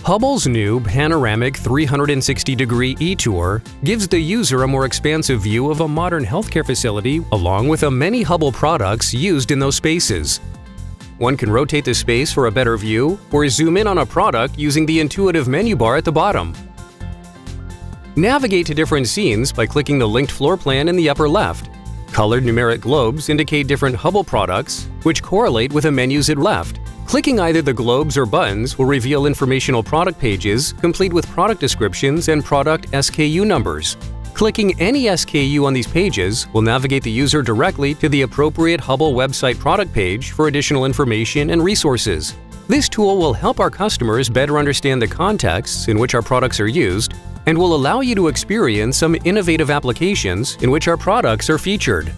Hubbell's new panoramic 360-degree eTour gives the user a more expansive view of a modern healthcare facility along with the many Hubbell products used in those spaces. One can rotate the space for a better view or zoom in on a product using the intuitive menu bar at the bottom. Navigate to different scenes by clicking the linked floor plan in the upper left. Colored numeric globes indicate different Hubbell products, which correlate with the menus at left. Clicking either the globes or buttons will reveal informational product pages, complete with product descriptions and product SKU numbers. Clicking any SKU on these pages will navigate the user directly to the appropriate Hubbell website product page for additional information and resources. This tool will help our customers better understand the contexts in which our products are used and will allow you to experience some innovative applications in which our products are featured.